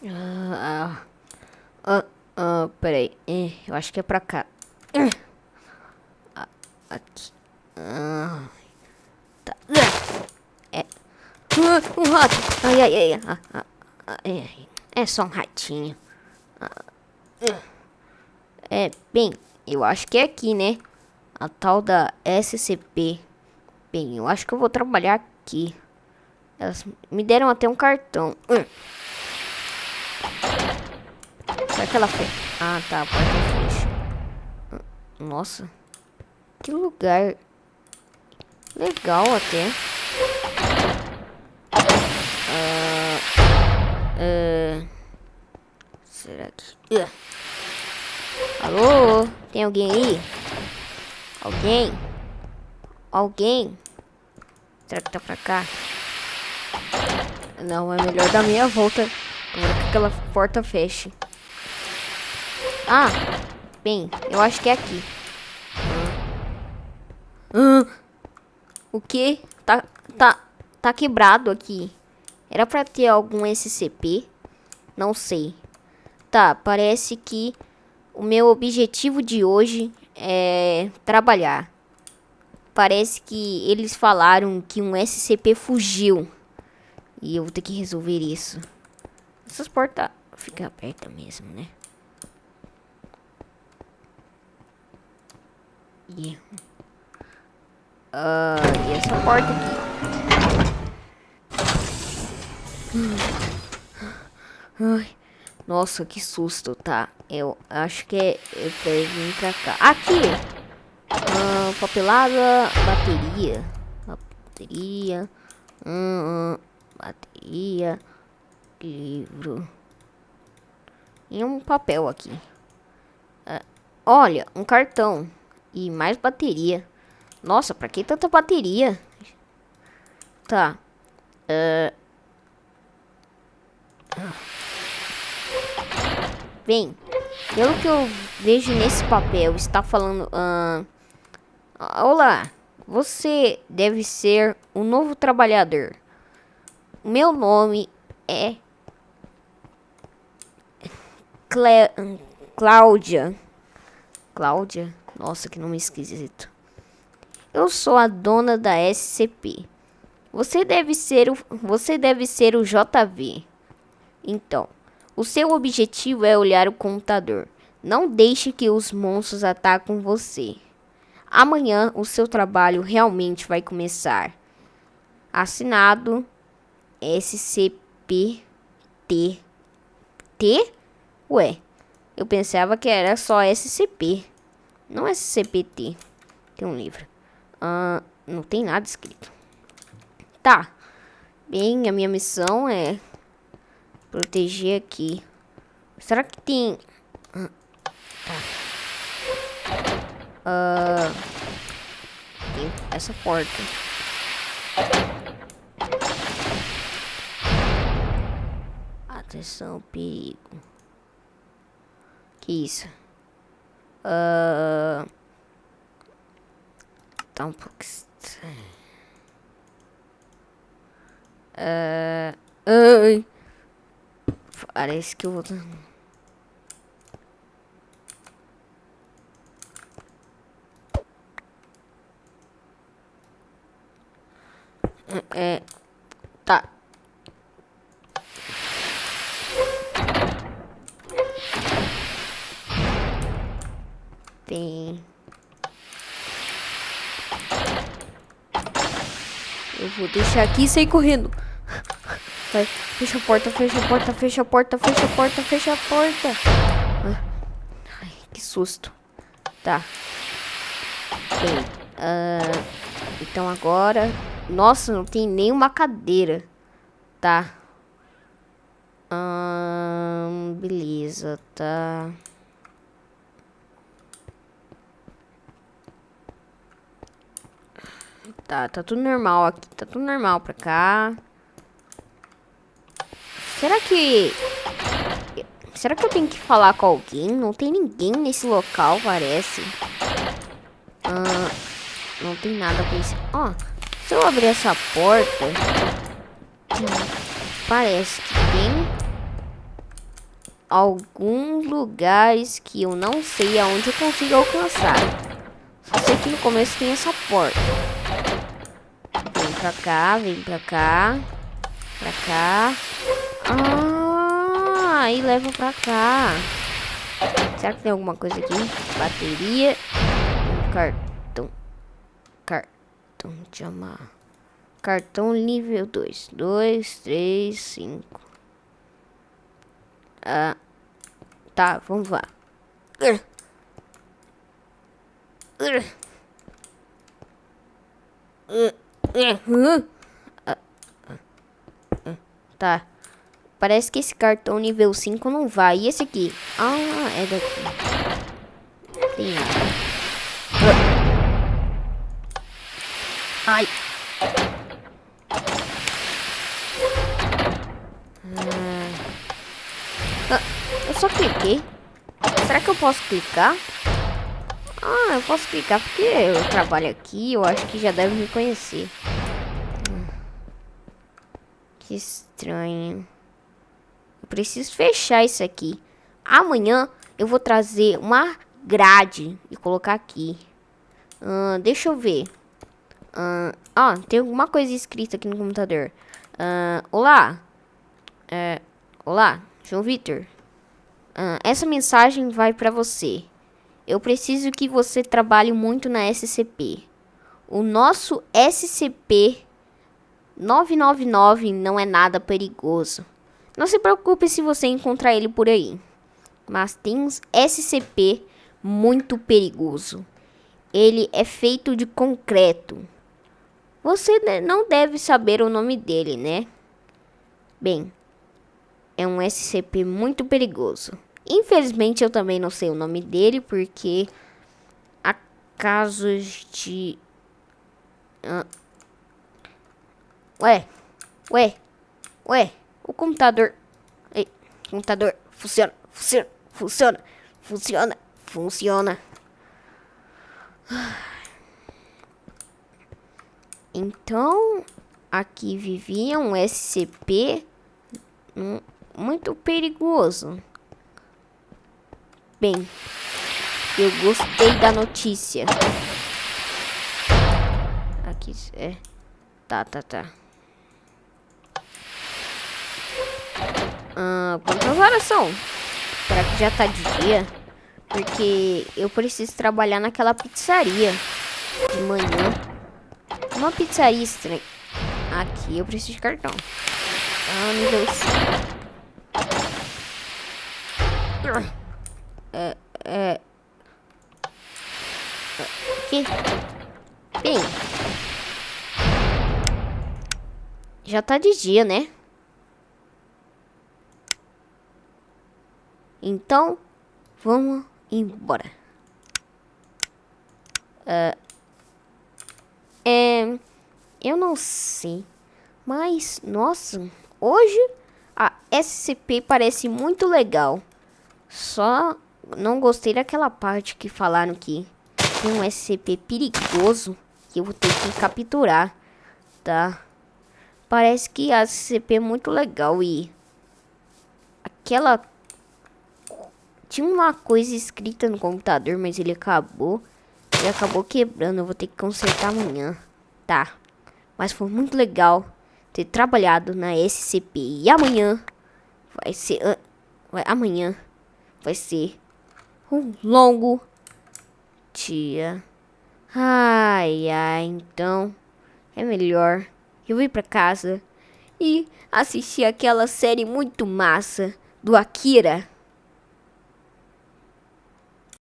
Ah, peraí. Eu acho que é pra cá. Aqui. Tá. É. Um rato. Ai, ai, ai. É só um ratinho. Bem, eu acho que é aqui, né? A tal da SCP. Bem, eu acho que eu vou trabalhar aqui. Elas me deram até um cartão. Será que ela fez? Ah, tá. A porta fecha. Nossa. Que lugar legal até. Será que... Alô? Tem alguém aí? Alguém? Alguém? Será que tá pra cá? Não, é melhor dar meia volta agora que aquela porta feche. Ah, bem, eu acho que é aqui. O que? Tá quebrado aqui. Era pra ter algum SCP? Não sei. Tá, parece que o meu objetivo de hoje é trabalhar. Parece que eles falaram que um SCP fugiu. E eu vou ter que resolver isso. Essas portas ficam abertas mesmo, né? E essa porta aqui? Ai, nossa, que susto, tá? Eu acho que é pra eu vir pra cá. Aqui! Papelada, bateria. Bateria. Bateria. Livro. E um papel aqui. Olha, um cartão. E mais bateria. Nossa, pra que tanta bateria? Tá. Bem, pelo que eu vejo nesse papel, está falando... olá, você deve ser um novo trabalhador. Meu nome é... Cláudia. Cláudia? Nossa, que nome esquisito. Eu sou a dona da SCP. Você deve ser o JV. Então, o seu objetivo é olhar o computador. Não deixe que os monstros ataquem você. Amanhã o seu trabalho realmente vai começar. Assinado SCP-T. T? Ué, eu pensava que era só SCP. Não SCP-T. Tem um livro. Não tem nada escrito. Tá. Bem, a minha missão é proteger aqui. Será que tem... Tem essa porta. Atenção, perigo. Que isso? Tá um pouco estranho. Ai. Parece que eu vou... Tá. Bem... Eu vou deixar aqui e sair correndo. Vai, fecha a porta, fecha a porta, fecha a porta, fecha a porta, fecha a porta. Ai, que susto. Tá. Bem, então agora... Nossa, não tem nenhuma cadeira. Tá. Beleza, tá. Tá tudo normal aqui. Tá tudo normal pra cá. Será que eu tenho que falar com alguém? Não tem ninguém nesse local, parece. Não tem nada com isso. Se eu abrir essa porta... parece que tem... alguns lugares que eu não sei aonde eu consigo alcançar. Só sei que no começo tem essa porta. Vem pra cá, vem pra cá. Pra cá. Ah, aí leva pra cá. Será que tem alguma coisa aqui? Bateria. Cartão. Cartão de amar. Cartão nível 2. 2, 3, 5. Ah, tá, vamos lá. Tá. Parece que esse cartão nível 5 não vai. E esse aqui? Ah, é daqui. Tem nada. Ai. Eu só cliquei. Será que eu posso clicar? Ah, eu posso clicar porque eu trabalho aqui. Eu acho que já deve me conhecer. Que estranho. Eu preciso fechar isso aqui. Amanhã eu vou trazer uma grade e colocar aqui. Deixa eu ver. Tem alguma coisa escrita aqui no computador. Olá. Olá, João Vitor. Essa mensagem vai para você. Eu preciso que você trabalhe muito na SCP. O nosso SCP-999 não é nada perigoso. Não se preocupe se você encontrar ele por aí. Mas tem um SCP muito perigoso. Ele é feito de concreto. Você não deve saber o nome dele, né? Bem, é um SCP muito perigoso. Infelizmente eu também não sei o nome dele, porque há casos de... Ué, o computador... Ei, computador, funciona. Então, aqui vivia um SCP muito perigoso. Bem, eu gostei da notícia. Aqui é... Tá. Quantas horas são? Será que já tá de dia? Porque eu preciso trabalhar naquela pizzaria de manhã. Uma pizzaria estranha. Aqui eu preciso de cartão. Nível 5. Que? Bem, já tá de dia, né? Então, vamos embora. Eu não sei, mas, nossa, hoje a SCP parece muito legal. Só não gostei daquela parte que falaram que tem um SCP perigoso que eu vou ter que capturar, tá? Parece que a SCP é muito legal e aquela... Tinha uma coisa escrita no computador, mas ele acabou quebrando. Eu vou ter que consertar amanhã, tá? Mas foi muito legal ter trabalhado na SCP. E amanhã vai ser... amanhã vai ser um longo dia. Ai, então é melhor eu ir pra casa e assistir aquela série muito massa do Akira.